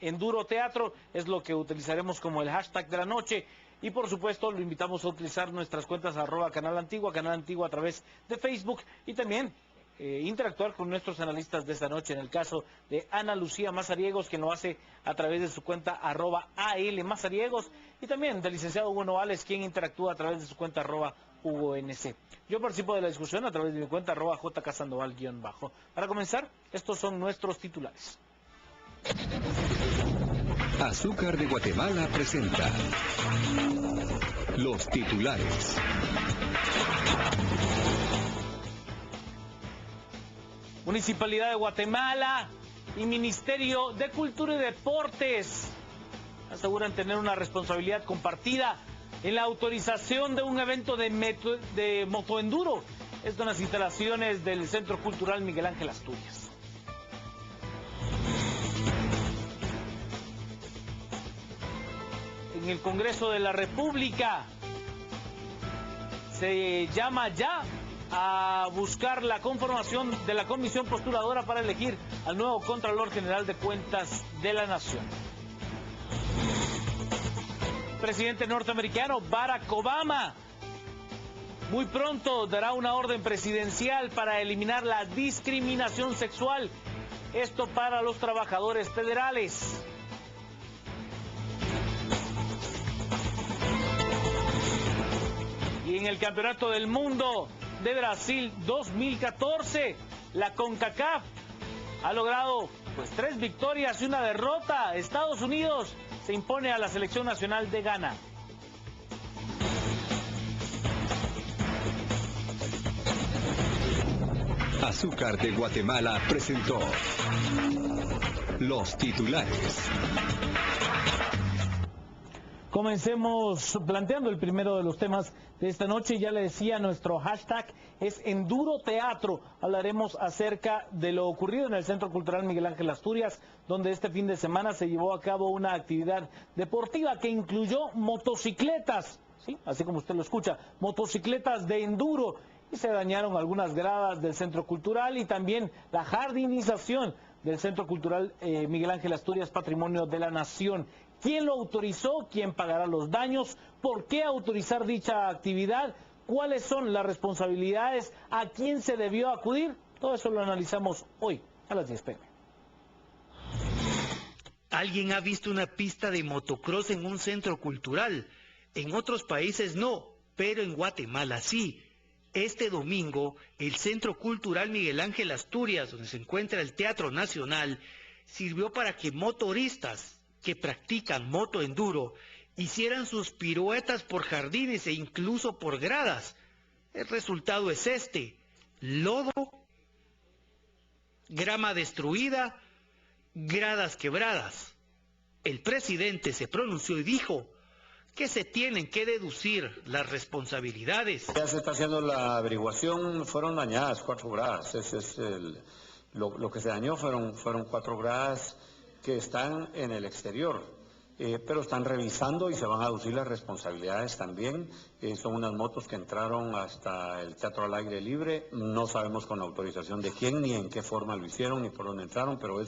Enduro Teatro, es lo que utilizaremos como el hashtag de la noche. Y por supuesto lo invitamos a utilizar nuestras cuentas @Canal Antigua a través de Facebook y también interactuar con nuestros analistas de esta noche, en el caso de Ana Lucía Mazariegos, quien lo hace a través de su cuenta @AL Mazariegos, y también del licenciado Hugo Novales, quien interactúa a través de su cuenta @HugoNC. Yo participo de la discusión a través de mi cuenta @JKSandoval_. Para comenzar, estos son nuestros titulares. Azúcar de Guatemala presenta los titulares. Municipalidad de Guatemala y Ministerio de Cultura y Deportes aseguran tener una responsabilidad compartida en la autorización de un evento de motoenduro. Esto en las instalaciones del Centro Cultural Miguel Ángel Asturias. En el Congreso de la República se llama ya a buscar la conformación de la comisión postuladora para elegir al nuevo Contralor General de Cuentas de la Nación. Presidente norteamericano Barack Obama muy pronto dará una orden presidencial para eliminar la discriminación sexual, esto para los trabajadores federales. Y en el Campeonato del Mundo de Brasil 2014, la CONCACAF ha logrado 3 victorias y una derrota. Estados Unidos se impone a la selección nacional de Ghana. Azúcar de Guatemala presentó los titulares. Comencemos planteando el primero de los temas de esta noche. Ya le decía, nuestro hashtag es Enduro Teatro. Hablaremos acerca de lo ocurrido en el Centro Cultural Miguel Ángel Asturias, donde este fin de semana se llevó a cabo una actividad deportiva que incluyó motocicletas, ¿sí? Así como usted lo escucha, motocicletas de enduro, y se dañaron algunas gradas del Centro Cultural y también la jardinización del Centro Cultural Miguel Ángel Asturias, Patrimonio de la Nación. ¿Quién lo autorizó? ¿Quién pagará los daños? ¿Por qué autorizar dicha actividad? ¿Cuáles son las responsabilidades? ¿A quién se debió acudir? Todo eso lo analizamos hoy a las 10 p.m. ¿Alguien ha visto una pista de motocross en un centro cultural? En otros países no, pero en Guatemala sí. Este domingo, el Centro Cultural Miguel Ángel Asturias, donde se encuentra el Teatro Nacional, sirvió para que motoristas que practican motoenduro hicieran sus piruetas por jardines e incluso por gradas. El resultado es este: lodo, grama destruida, gradas quebradas. El presidente se pronunció y dijo que se tienen que deducir las responsabilidades. Ya se está haciendo la averiguación, fueron dañadas 4 gradas, lo que se dañó fueron 4 gradas que están en el exterior, pero están revisando y se van a deducir las responsabilidades también. Son unas motos que entraron hasta el Teatro al Aire Libre, no sabemos con autorización de quién, ni en qué forma lo hicieron, ni por dónde entraron, pero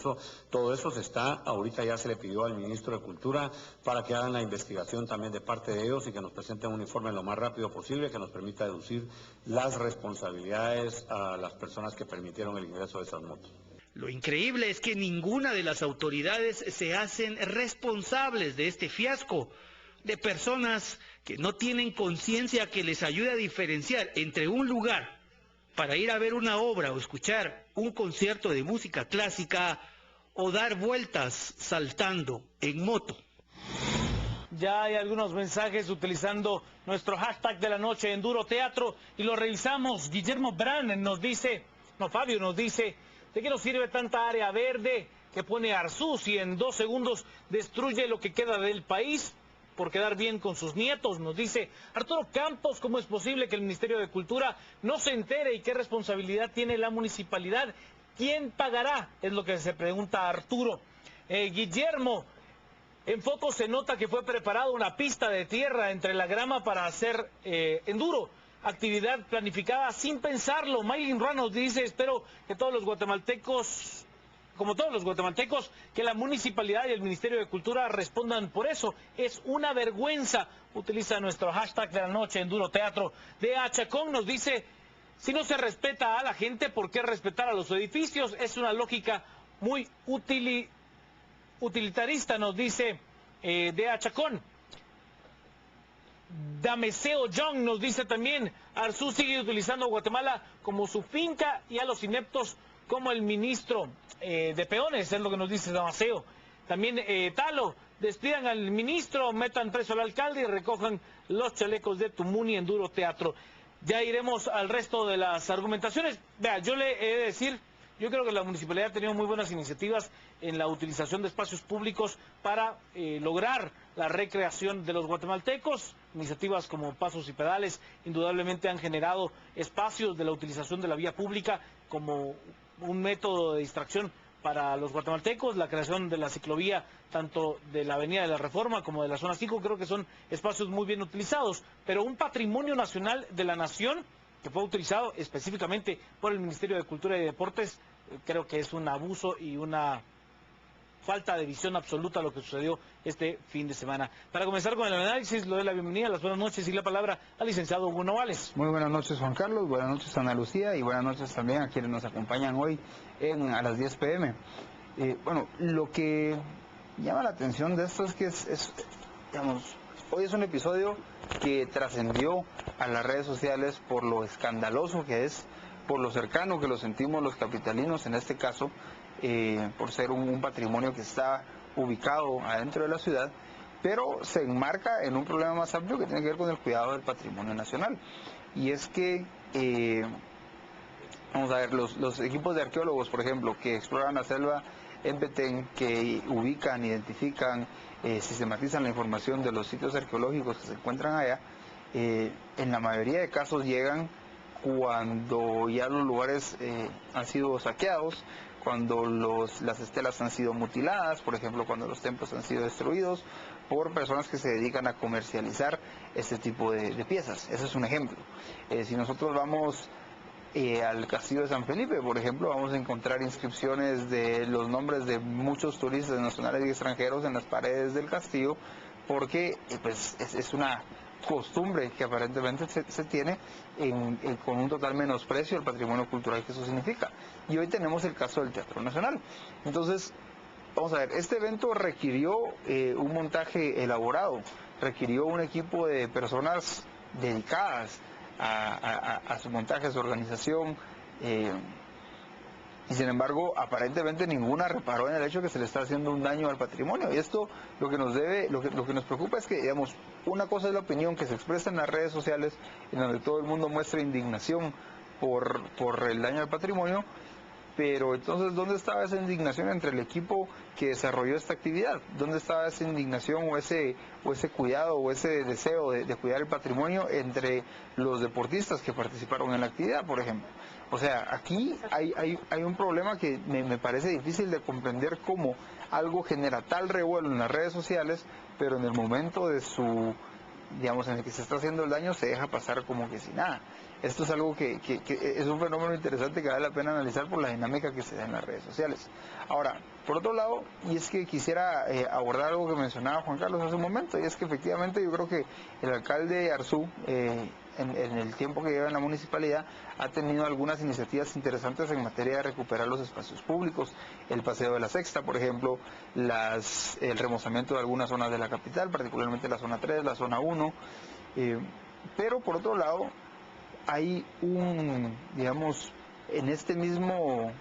todo eso se está, ahorita ya se le pidió al ministro de Cultura para que hagan la investigación también de parte de ellos y que nos presenten un informe lo más rápido posible que nos permita deducir las responsabilidades a las personas que permitieron el ingreso de esas motos. Lo increíble es que ninguna de las autoridades se hacen responsables de este fiasco, de personas que no tienen conciencia que les ayude a diferenciar entre un lugar para ir a ver una obra o escuchar un concierto de música clásica o dar vueltas saltando en moto. Ya hay algunos mensajes utilizando nuestro hashtag de la noche, Enduro Teatro, y lo revisamos. Guillermo Brand nos dice, Fabio nos dice: ¿de qué nos sirve tanta área verde que pone Arzú si en 2 segundos destruye lo que queda del país por quedar bien con sus nietos? Nos dice Arturo Campos: ¿cómo es posible que el Ministerio de Cultura no se entere y qué responsabilidad tiene la municipalidad? ¿Quién pagará? Es lo que se pregunta Arturo. Guillermo: en foco se nota que fue preparada una pista de tierra entre la grama para hacer enduro. Actividad planificada sin pensarlo. Maylin Ruan nos dice: espero que todos los guatemaltecos como todos los guatemaltecos, que la municipalidad y el Ministerio de Cultura respondan por eso. Es una vergüenza. Utiliza nuestro hashtag de la noche, Enduro Teatro. De Achacón nos dice, si no se respeta a la gente, ¿por qué respetar a los edificios? Es una lógica muy utilitarista, nos dice de Achacón. Dameseo John nos dice también, Arzú sigue utilizando Guatemala como su finca y a los ineptos como el ministro de peones, es lo que nos dice Dameseo. También Talo, despidan al ministro, metan preso al alcalde y recojan los chalecos de Tumuni Enduro Teatro. Ya iremos al resto de las argumentaciones. Vea, yo le he de decir, yo creo que la municipalidad ha tenido muy buenas iniciativas en la utilización de espacios públicos para lograr la recreación de los guatemaltecos. Iniciativas como Pasos y Pedales indudablemente han generado espacios de la utilización de la vía pública como un método de distracción para los guatemaltecos. La creación de la ciclovía tanto de la Avenida de la Reforma como de la Zona 5 creo que son espacios muy bien utilizados, pero un patrimonio nacional de la nación que fue utilizado específicamente por el Ministerio de Cultura y Deportes, creo que es un abuso y una falta de visión absoluta a lo que sucedió este fin de semana. Para comenzar con el análisis, le doy la bienvenida, las buenas noches y la palabra al licenciado Hugo Novales. Muy buenas noches, Juan Carlos, buenas noches, Ana Lucía, y buenas noches también a quienes nos acompañan hoy a las 10 p.m. Bueno, lo que llama la atención de esto es que digamos, hoy es un episodio que trascendió a las redes sociales por lo escandaloso que es, por lo cercano que lo sentimos los capitalinos en este caso, por ser un patrimonio que está ubicado adentro de la ciudad, pero se enmarca en un problema más amplio que tiene que ver con el cuidado del patrimonio nacional. Y es que, vamos a ver, los equipos de arqueólogos, por ejemplo, que exploran la selva en Petén, que ubican, identifican, sistematizan la información de los sitios arqueológicos que se encuentran allá, en la mayoría de casos llegan cuando ya los lugares han sido saqueados, cuando las estelas han sido mutiladas, por ejemplo, cuando los templos han sido destruidos por personas que se dedican a comercializar este tipo de piezas. Ese es un ejemplo. Si nosotros vamos al Castillo de San Felipe, por ejemplo, vamos a encontrar inscripciones de los nombres de muchos turistas nacionales y extranjeros en las paredes del castillo, porque pues es una costumbre que aparentemente se tiene con un total menosprecio al patrimonio cultural que eso significa. Y hoy tenemos el caso del Teatro Nacional. Entonces, vamos a ver, este evento requirió un montaje elaborado, requirió un equipo de personas dedicadas a su montaje, a su organización, y sin embargo, aparentemente ninguna reparó en el hecho que se le está haciendo un daño al patrimonio. Y esto lo que nos preocupa es que, digamos, una cosa es la opinión que se expresa en las redes sociales, en donde todo el mundo muestra indignación por el daño al patrimonio, pero entonces, ¿dónde estaba esa indignación entre el equipo que desarrolló esta actividad? ¿Dónde estaba esa indignación o ese cuidado o ese deseo de cuidar el patrimonio entre los deportistas que participaron en la actividad, por ejemplo? O sea, aquí hay un problema que me parece difícil de comprender, cómo algo genera tal revuelo en las redes sociales, pero en el momento de digamos, en el que se está haciendo el daño, se deja pasar como que sin nada. Esto es algo que es un fenómeno interesante que vale la pena analizar por la dinámica que se da en las redes sociales. Ahora, por otro lado, y es que quisiera abordar algo que mencionaba Juan Carlos hace un momento, y es que efectivamente yo creo que el alcalde Arzú, en el tiempo que lleva en la municipalidad, ha tenido algunas iniciativas interesantes en materia de recuperar los espacios públicos, el Paseo de la Sexta, por ejemplo, el remozamiento de algunas zonas de la capital, particularmente la zona 3, la zona 1, pero por otro lado, hay digamos, en este mismo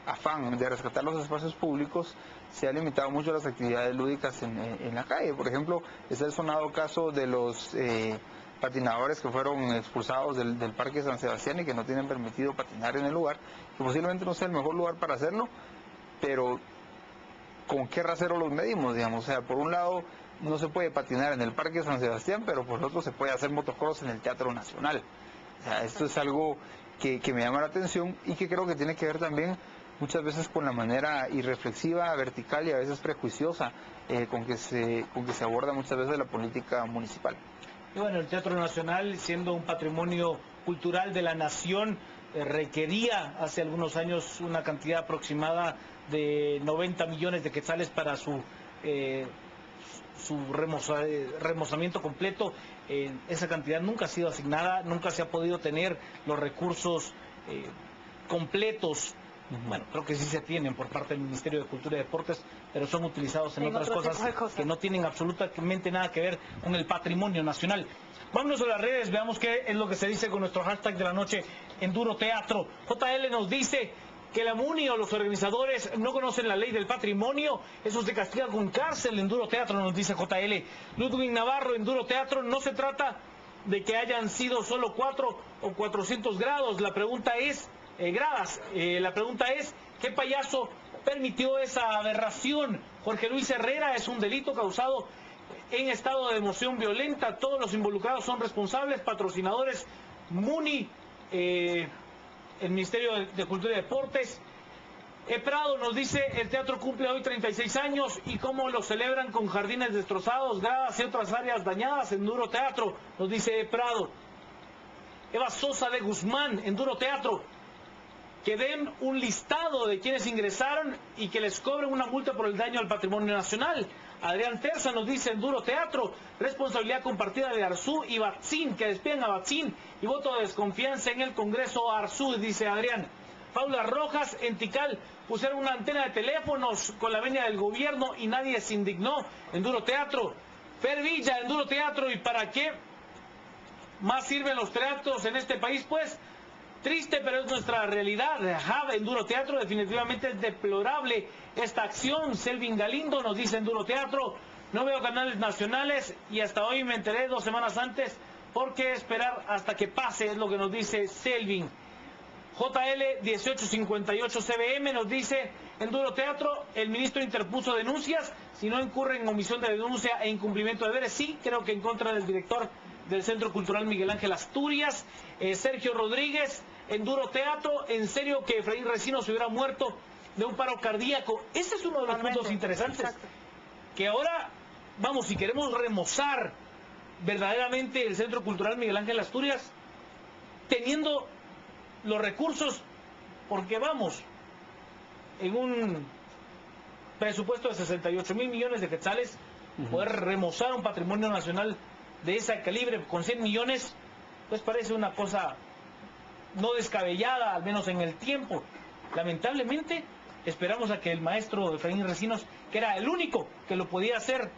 afán de rescatar los espacios públicos, se ha limitado mucho las actividades lúdicas en la calle. Por ejemplo, está el sonado caso de los patinadores que fueron expulsados del Parque San Sebastián y que no tienen permitido patinar en el lugar, que posiblemente no sea el mejor lugar para hacerlo, pero ¿con qué rasero los medimos, digamos? O sea, por un lado no se puede patinar en el Parque San Sebastián, pero por otro se puede hacer motocross en el Teatro Nacional. O sea, esto es algo que me llama la atención y que creo que tiene que ver también muchas veces con la manera irreflexiva, vertical y a veces prejuiciosa con que se aborda muchas veces la política municipal. Y bueno, el Teatro Nacional, siendo un patrimonio cultural de la nación, requería hace algunos años una cantidad aproximada de 90 millones de quetzales para su remozamiento completo. Esa cantidad nunca ha sido asignada, nunca se ha podido tener los recursos completos. Bueno, creo que sí se tienen por parte del Ministerio de Cultura y Deportes, pero son utilizados en otras cosas que no tienen absolutamente nada que ver con el patrimonio nacional. Vámonos a las redes, veamos qué es lo que se dice con nuestro hashtag de la noche, Enduro Teatro. JL nos dice que la MUNI o los organizadores no conocen la ley del patrimonio, eso se castiga con cárcel. Enduro Teatro, nos dice JL. Ludwig Navarro, Enduro Teatro, no se trata de que hayan sido solo 4 o 400 grados, la pregunta es, la pregunta es, ¿qué payaso permitió esa aberración? Jorge Luis Herrera, es un delito causado en estado de emoción violenta, todos los involucrados son responsables, patrocinadores, MUNI, el Ministerio de Cultura y Deportes. Prado nos dice, el teatro cumple hoy 36 años y cómo lo celebran con jardines destrozados, gradas y otras áreas dañadas. Enduro Teatro, nos dice Prado. Eva Sosa de Guzmán, Enduro Teatro, que den un listado de quienes ingresaron y que les cobren una multa por el daño al patrimonio nacional. Adrián Terza nos dice, Enduro Teatro, responsabilidad compartida de Arzú y Batzin, que despidan a Batzin y voto de desconfianza en el Congreso Arzú, dice Adrián. Paula Rojas, en Tikal, pusieron una antena de teléfonos con la venia del gobierno y nadie se indignó. Enduro Teatro. Fer Villa, Enduro Teatro, ¿y para qué más sirven los teatros en este país? Pues triste, pero es nuestra realidad. Enduro Teatro, definitivamente es deplorable esta acción. Selvin Galindo nos dice, Enduro Teatro, no veo canales nacionales y hasta hoy me enteré 2 semanas antes. ¿Por qué esperar hasta que pase? Es lo que nos dice Selvin. JL 1858 CBM nos dice, Enduro Teatro, el ministro interpuso denuncias, si no incurre en omisión de denuncia e incumplimiento de deberes. Sí, creo que en contra del director del Centro Cultural Miguel Ángel Asturias. Sergio Rodríguez, Enduro Teatro, en serio que Efraín Recinos se hubiera muerto de un paro cardíaco. Ese es uno de los puntos interesantes. Exacto. Que ahora, vamos, si queremos remozar verdaderamente el Centro Cultural Miguel Ángel Asturias, teniendo los recursos, porque vamos, en un presupuesto de 68,000 millones de quetzales, poder remozar un patrimonio nacional de ese calibre con 100 millones, pues parece una cosa no descabellada, al menos en el tiempo. Lamentablemente, esperamos a que el maestro Efraín Recinos, que era el único que lo podía hacer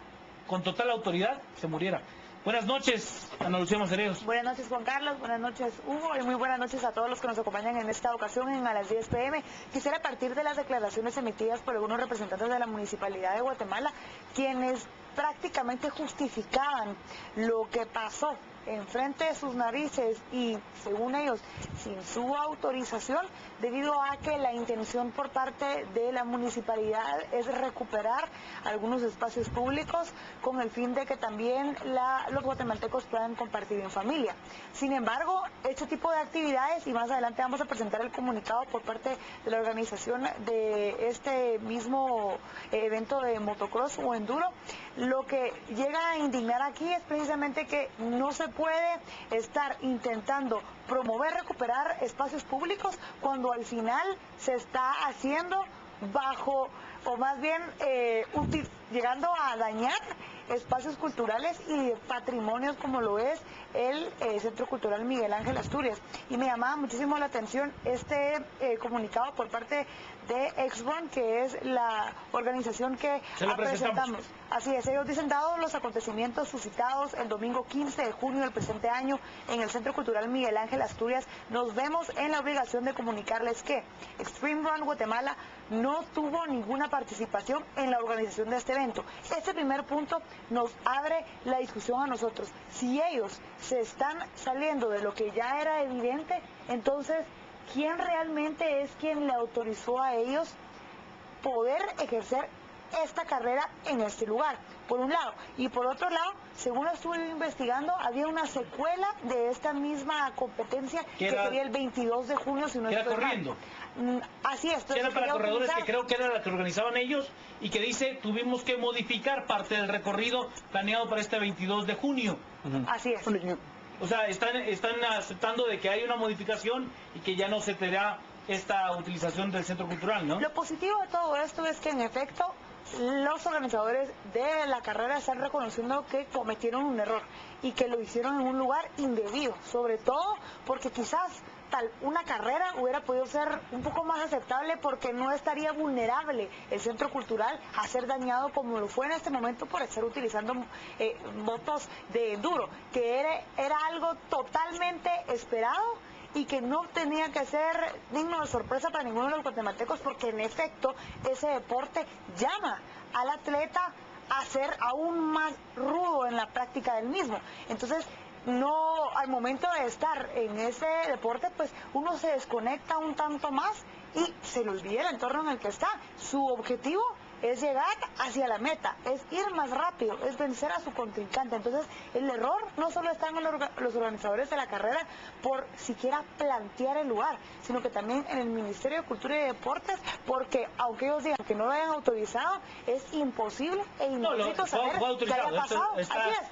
con total autoridad, se muriera. Buenas noches, Ana Lucía Macereos. Buenas noches, Juan Carlos. Buenas noches, Hugo. Y muy buenas noches a todos los que nos acompañan en esta ocasión a las 10 p.m. Quisiera partir de las declaraciones emitidas por algunos representantes de la Municipalidad de Guatemala, quienes prácticamente justificaban lo que pasó enfrente de sus narices y, según ellos, sin su autorización, debido a que la intención por parte de la municipalidad es recuperar algunos espacios públicos con el fin de que también los guatemaltecos puedan compartir en familia. Sin embargo, este tipo de actividades, y más adelante vamos a presentar el comunicado por parte de la organización de este mismo evento de motocross o enduro, lo que llega a indignar aquí es precisamente que no se puede estar intentando promover, recuperar espacios públicos cuando al final se está haciendo bajo, o más bien llegando a dañar espacios culturales y patrimonios como lo es el Centro Cultural Miguel Ángel Asturias. Y me llamaba muchísimo la atención este comunicado por parte de Exron, que es la organización que presentamos. Así es, ellos dicen, dados los acontecimientos suscitados el domingo 15 de junio del presente año en el Centro Cultural Miguel Ángel Asturias, nos vemos en la obligación de comunicarles que Extreme Run Guatemala no tuvo ninguna participación en la organización de este evento. Este primer punto nos abre la discusión a nosotros. Si ellos se están saliendo de lo que ya era evidente, entonces, ¿quién realmente es quien le autorizó a ellos poder ejercer esta carrera en este lugar? Por un lado. Y por otro lado, según estuve investigando, había una secuela de esta misma competencia que sería el 22 de junio, si no estoy mal. Corriendo. Así es. Era para corredores que creo que era la que organizaban ellos y que dice, tuvimos que modificar parte del recorrido planeado para este 22 de junio. Así es. O sea, están aceptando de que hay una modificación y que ya no se tendrá esta utilización del centro cultural, ¿no? Lo positivo de todo esto es que en efecto los organizadores de la carrera están reconociendo que cometieron un error y que lo hicieron en un lugar indebido, sobre todo porque quizás una carrera hubiera podido ser un poco más aceptable porque no estaría vulnerable el centro cultural a ser dañado como lo fue en este momento por estar utilizando motos de enduro, que era algo totalmente esperado y que no tenía que ser digno de sorpresa para ninguno de los guatemaltecos, porque en efecto ese deporte llama al atleta a ser aún más rudo en la práctica del mismo. Entonces, no, al momento de estar en ese deporte, pues uno se desconecta un tanto más y se le olvida el entorno en el que está. Su objetivo es llegar hacia la meta, es ir más rápido, es vencer a su contrincante. Entonces, el error no solo está en los organizadores de la carrera por siquiera plantear el lugar, sino que también en el Ministerio de Cultura y Deportes, porque aunque ellos digan que no lo hayan autorizado, es imposible e inaudito saber qué haya pasado.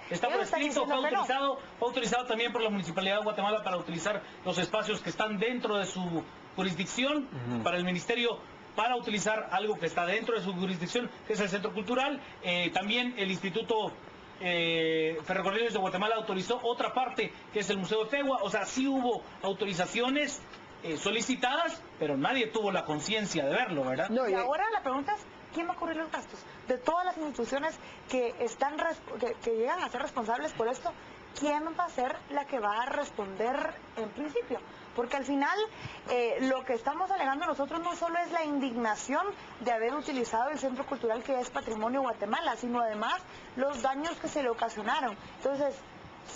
Está por escrito, fue autorizado también por la Municipalidad de Guatemala para utilizar los espacios que están dentro de su jurisdicción, para el Ministerio, para utilizar algo que está dentro de su jurisdicción, que es el Centro Cultural. También el Instituto Ferrocarriles de Guatemala autorizó otra parte, que es el Museo de Tegua. O sea, sí hubo autorizaciones solicitadas, pero nadie tuvo la conciencia de verlo, ¿verdad? No, y ahora la pregunta es, ¿quién va a cubrir los gastos? De todas las instituciones que llegan a ser responsables por esto, ¿quién va a ser la que va a responder en principio? Porque al final lo que estamos alegando nosotros no solo es la indignación de haber utilizado el centro cultural que es patrimonio de Guatemala, sino además los daños que se le ocasionaron. Entonces,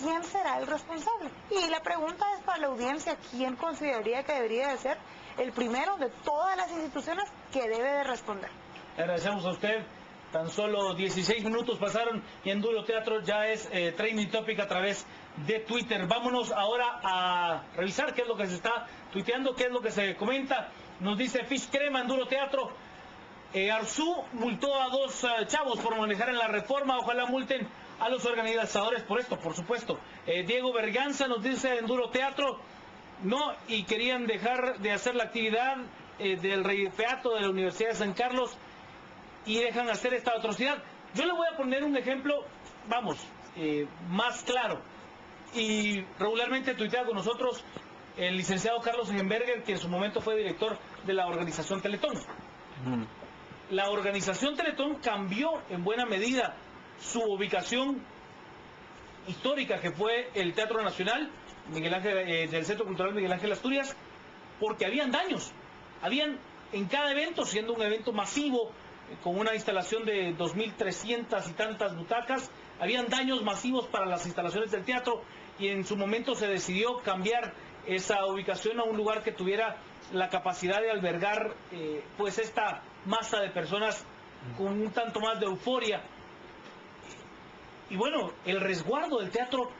¿quién será el responsable? Y la pregunta es para la audiencia, ¿quién consideraría que debería de ser el primero de todas las instituciones que debe de responder? Le agradecemos a usted. Tan solo 16 minutos pasaron y Enduro Teatro ya es trending topic a través de Twitter. Vámonos ahora a revisar qué es lo que se está tuiteando, qué es lo que se comenta. Nos dice Fish Crema, Enduro Teatro. Arzú multó a 2 chavos por manejar en la reforma. Ojalá multen a los organizadores por esto, por supuesto. Diego Berganza nos dice Enduro Teatro. No, y querían dejar de hacer la actividad del Feato de la Universidad de San Carlos y dejan hacer esta atrocidad. Yo le voy a poner un ejemplo, vamos, más claro. Y regularmente tuitea con nosotros el licenciado Carlos Egenberger, que en su momento fue director de la organización Teletón. La organización Teletón cambió en buena medida su ubicación histórica, que fue el Teatro Nacional Miguel Ángel, del Centro Cultural Miguel Ángel Asturias, porque habían daños. Habían en cada evento, siendo un evento masivo, con una instalación de 2.300 y tantas butacas, habían daños masivos para las instalaciones del teatro y en su momento se decidió cambiar esa ubicación a un lugar que tuviera la capacidad de albergar pues esta masa de personas con un tanto más de euforia. Y bueno, el resguardo del teatro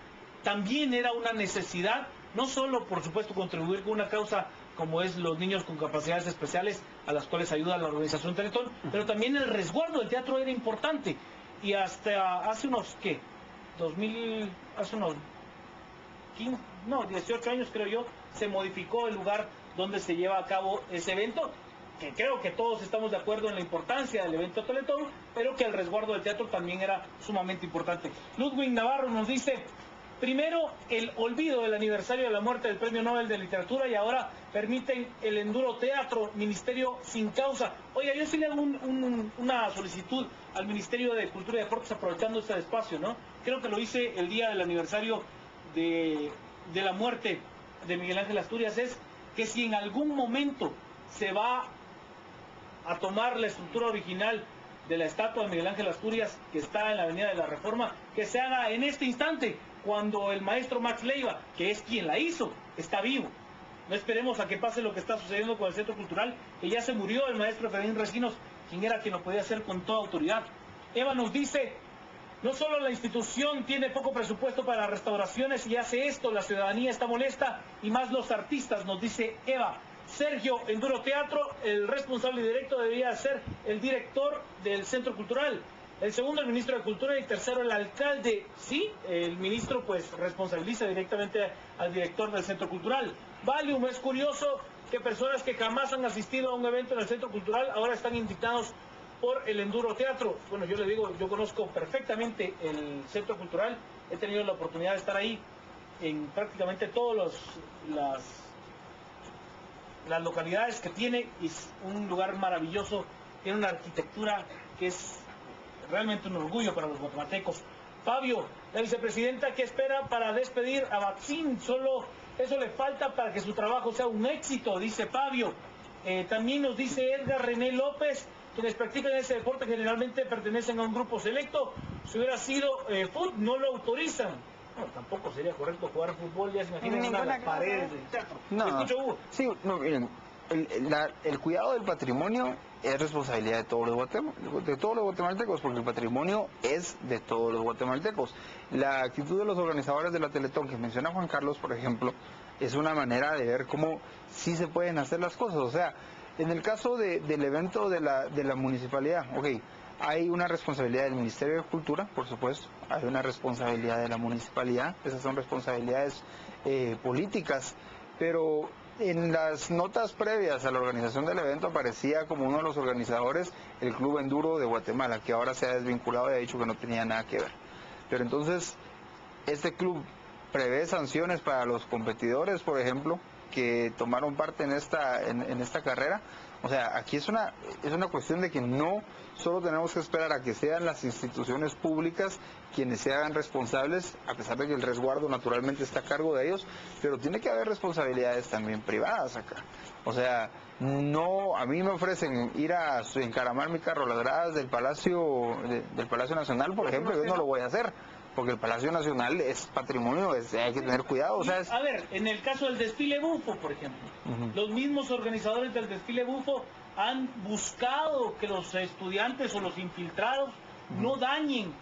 también era una necesidad, no solo por supuesto contribuir con una causa como es los niños con capacidades especiales, a las cuales ayuda la organización Teletón, pero también el resguardo del teatro era importante. Y hasta hace unos, ¿qué? Hace unos 18 años creo yo, se modificó el lugar donde se lleva a cabo ese evento, que creo que todos estamos de acuerdo en la importancia del evento Teletón, pero que el resguardo del teatro también era sumamente importante. Ludwig Navarro nos dice: primero, el olvido del aniversario de la muerte del Premio Nobel de Literatura y ahora permiten el Enduro Teatro, Ministerio sin causa. Oiga, yo sí le hago una solicitud al Ministerio de Cultura y Deportes aprovechando este espacio, ¿no? Creo que lo hice el día del aniversario de la muerte de Miguel Ángel Asturias, es que si en algún momento se va a tomar la estructura original de la estatua de Miguel Ángel Asturias que está en la Avenida de la Reforma, que se haga en este instante, cuando el maestro Max Leiva, que es quien la hizo, está vivo. No esperemos a que pase lo que está sucediendo con el Centro Cultural, que ya se murió el maestro Efraín Recinos, quien era quien lo podía hacer con toda autoridad. Eva nos dice: no solo la institución tiene poco presupuesto para restauraciones y hace esto, la ciudadanía está molesta y más los artistas, nos dice Eva. Sergio, Enduro Teatro, el responsable directo debería ser el director del Centro Cultural. El segundo, el ministro de Cultura, y tercero, el alcalde. Sí, el ministro pues responsabiliza directamente al director del Centro Cultural. Valium, es curioso que personas que jamás han asistido a un evento en el Centro Cultural ahora están indignados por el Enduro Teatro. Bueno, yo le digo, yo conozco perfectamente el Centro Cultural, he tenido la oportunidad de estar ahí en prácticamente todas las localidades que tiene. Es un lugar maravilloso, tiene una arquitectura que es realmente un orgullo para los guatemaltecos. Fabio, la vicepresidenta, ¿qué espera para despedir a Vaccín? Solo eso le falta para que su trabajo sea un éxito, dice Fabio. También nos dice Edgar René López, quienes practican ese deporte generalmente pertenecen a un grupo selecto. Si hubiera sido fútbol, no lo autorizan. Bueno, tampoco sería correcto jugar fútbol, ya se imaginan una de las paredes del teatro. No, Escucho, Hugo. sí, no, miren, el cuidado del patrimonio es responsabilidad de todos los guatemaltecos, porque el patrimonio es de todos los guatemaltecos. La actitud de los organizadores de la Teletón, que menciona Juan Carlos, por ejemplo, es una manera de ver cómo sí se pueden hacer las cosas. O sea, en el caso del evento de la municipalidad, ok, hay una responsabilidad del Ministerio de Cultura, por supuesto, hay una responsabilidad de la municipalidad, esas son responsabilidades políticas, pero en las notas previas a la organización del evento aparecía como uno de los organizadores el Club Enduro de Guatemala, que ahora se ha desvinculado y ha dicho que no tenía nada que ver. Pero entonces, este club prevé sanciones para los competidores, por ejemplo, que tomaron parte en esta carrera. O sea, aquí es una cuestión de que no solo tenemos que esperar a que sean las instituciones públicas quienes se hagan responsables, a pesar de que el resguardo naturalmente está a cargo de ellos, pero tiene que haber responsabilidades también privadas acá. O sea, no, a mí me ofrecen ir a encaramar mi carro a las gradas del Palacio Nacional, por ejemplo, yo no lo voy a hacer, porque el Palacio Nacional es patrimonio, hay que tener cuidado. O sea, A ver, en el caso del desfile bufo, por ejemplo, los mismos organizadores del desfile bufo han buscado que los estudiantes o los infiltrados no dañen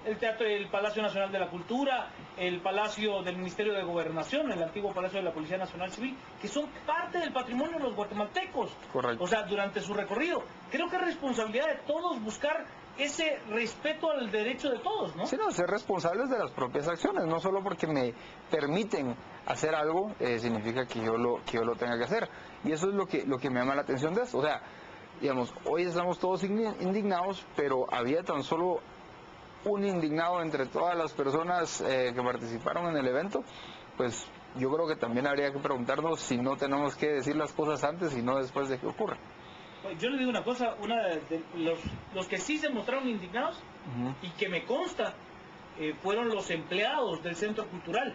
el teatro, el Palacio Nacional de la Cultura, el Palacio del Ministerio de Gobernación, el antiguo Palacio de la Policía Nacional Civil, que son parte del patrimonio de los guatemaltecos. Correcto. O sea, durante su recorrido. Creo que es responsabilidad de todos buscar ese respeto al derecho de todos, ¿no? Sí, no, ser responsables de las propias acciones, no solo porque me permiten hacer algo, significa que yo lo tenga que hacer. Y eso es lo que me llama la atención de esto. O sea, digamos, hoy estamos todos indignados, pero había tan solo un indignado entre todas las personas que participaron en el evento. Pues yo creo que también habría que preguntarnos si no tenemos que decir las cosas antes y no después de que ocurra. Yo le digo una cosa, los que sí se mostraron indignados y que me consta fueron los empleados del Centro Cultural.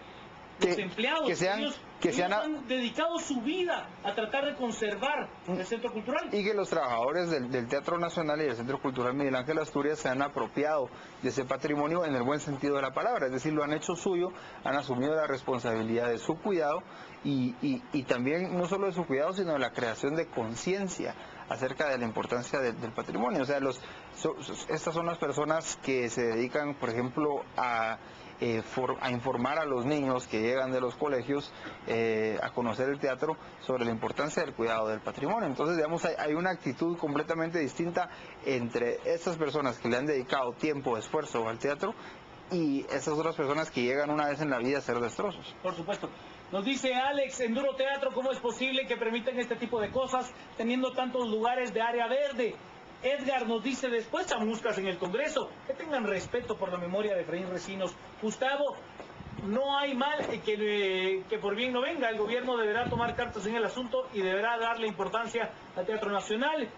Los empleados ellos han dedicado su vida a tratar de conservar el Centro Cultural. Y que los trabajadores del Teatro Nacional y del Centro Cultural Miguel Ángel Asturias se han apropiado de ese patrimonio en el buen sentido de la palabra, es decir, lo han hecho suyo, han asumido la responsabilidad de su cuidado y también no solo de su cuidado, sino de la creación de conciencia acerca de la importancia del patrimonio. O sea, estas son las personas que se dedican, por ejemplo, a informar a los niños que llegan de los colegios a conocer el teatro sobre la importancia del cuidado del patrimonio. Entonces, digamos, hay una actitud completamente distinta entre estas personas que le han dedicado tiempo, esfuerzo al teatro y estas otras personas que llegan una vez en la vida a hacer destrozos. Por supuesto. Nos dice Alex, Enduro Teatro, ¿cómo es posible que permitan este tipo de cosas teniendo tantos lugares de área verde? Edgar nos dice, después chamuscas en el Congreso, que tengan respeto por la memoria de Efraín Recinos. Gustavo, no hay mal que por bien no venga, el gobierno deberá tomar cartas en el asunto y deberá darle importancia al Teatro Nacional.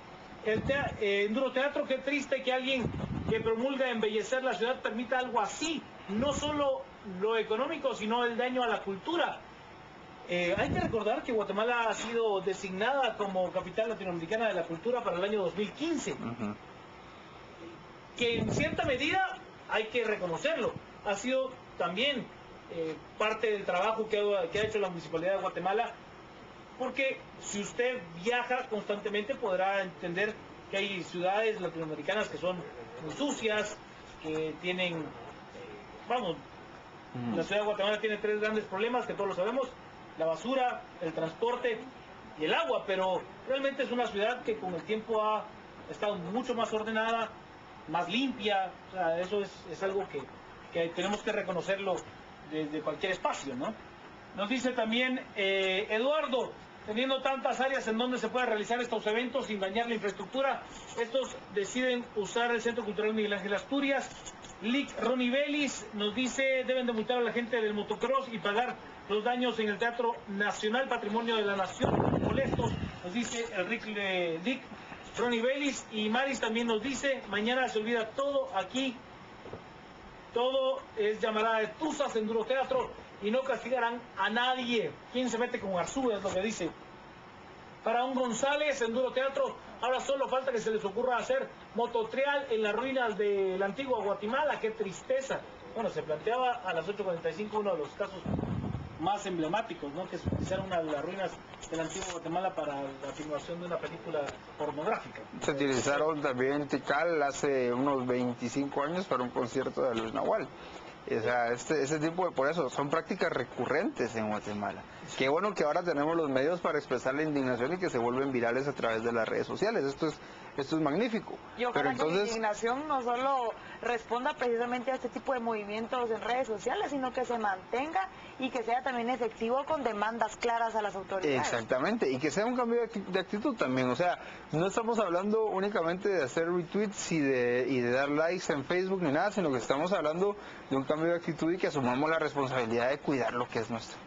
Enduro Teatro, qué triste que alguien que promulga embellecer la ciudad permita algo así, no solo lo económico, sino el daño a la cultura. Hay que recordar que Guatemala ha sido designada como capital latinoamericana de la cultura para el año 2015, que en cierta medida, hay que reconocerlo, ha sido también parte del trabajo que ha hecho la Municipalidad de Guatemala, porque si usted viaja constantemente podrá entender que hay ciudades latinoamericanas que son muy sucias, que tienen, la ciudad de Guatemala tiene 3 grandes problemas que todos lo sabemos: la basura, el transporte y el agua, pero realmente es una ciudad que con el tiempo ha estado mucho más ordenada, más limpia. O sea, eso es algo que tenemos que reconocerlo desde cualquier espacio, ¿no? Nos dice también Eduardo, teniendo tantas áreas en donde se puede realizar estos eventos sin dañar la infraestructura, estos deciden usar el Centro Cultural Miguel Ángel Asturias. Lick Ronnie Vélez nos dice, deben de multar a la gente del motocross y pagar los daños en el Teatro Nacional Patrimonio de la Nación. Molestos, nos dice el Lick Ronnie Vélez. Y Maris también nos dice, mañana se olvida todo aquí, todo es llamarada de tuzas en Duro Teatro y no castigarán a nadie. ¿Quién se mete con Arzú? Es lo que dice. Para un González en Duro Teatro, ahora solo falta que se les ocurra hacer mototrial en las ruinas de la antigua Guatemala. ¡Qué tristeza! Bueno, se planteaba a las 8:45 uno de los casos más emblemáticos, ¿no? Que se utilizaron una de las ruinas de la antigua Guatemala para la filmación de una película pornográfica. Se utilizaron también Tikal hace unos 25 años para un concierto de Luis Nahual. O sea, ese tipo de, por eso, son prácticas recurrentes en Guatemala. Qué bueno que ahora tenemos los medios para expresar la indignación y que se vuelven virales a través de las redes sociales. Esto es magnífico. Y ojalá que la indignación no solo responda precisamente a este tipo de movimientos en redes sociales, sino que se mantenga y que sea también efectivo con demandas claras a las autoridades. Exactamente, y que sea un cambio de actitud también. O sea, no estamos hablando únicamente de hacer retweets y de dar likes en Facebook ni nada, sino que estamos hablando de un cambio de actitud y que asumamos la responsabilidad de cuidar lo que es nuestro.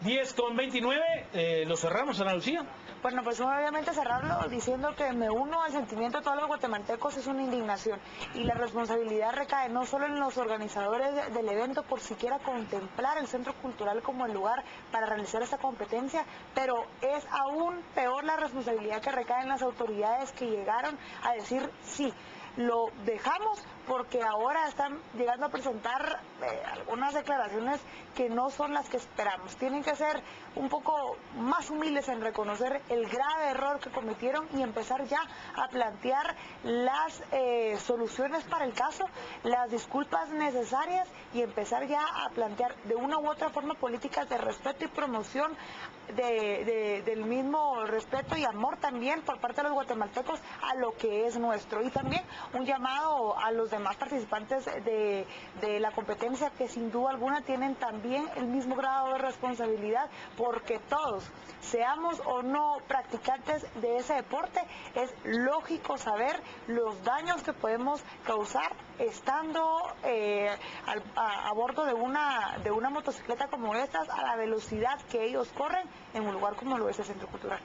10:29, lo cerramos, Ana Lucía. Bueno, pues obviamente cerrarlo diciendo que me uno al sentimiento de todos los guatemaltecos, es una indignación y la responsabilidad recae no solo en los organizadores del evento por siquiera contemplar el Centro Cultural como el lugar para realizar esta competencia, pero es aún peor la responsabilidad que recae en las autoridades que llegaron a decir sí. Lo dejamos porque ahora están llegando a presentar algunas declaraciones que no son las que esperamos. Tienen que ser un poco más humildes en reconocer el grave error que cometieron y empezar ya a plantear las soluciones para el caso, las disculpas necesarias y empezar ya a plantear de una u otra forma políticas de respeto y promoción del mismo respeto y amor también por parte de los guatemaltecos a lo que es nuestro. Y también un llamado a los demás participantes de la competencia que sin duda alguna tienen también el mismo grado de responsabilidad, porque todos, seamos o no practicantes de ese deporte, es lógico saber los daños que podemos causar estando a bordo de una motocicleta como estas, a la velocidad que ellos corren en un lugar como lo es el Centro Cultural.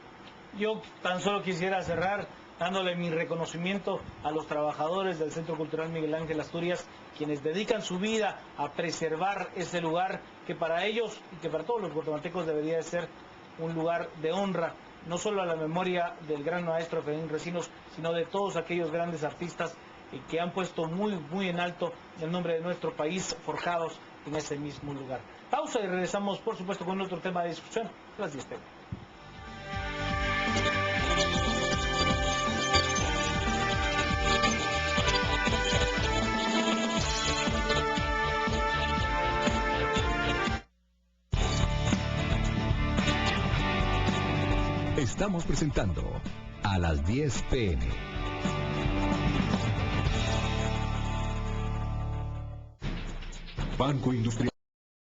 Yo tan solo quisiera cerrar dándole mi reconocimiento a los trabajadores del Centro Cultural Miguel Ángel Asturias, quienes dedican su vida a preservar ese lugar que para ellos y que para todos los guatemaltecos debería de ser un lugar de honra, no solo a la memoria del gran maestro Efraín Recinos, sino de todos aquellos grandes artistas que han puesto muy en alto el nombre de nuestro país, forjados en ese mismo lugar. Pausa y regresamos, por supuesto, con otro tema de discusión, las 10 PM. Estamos presentando a las 10 PM. Banco Industrial.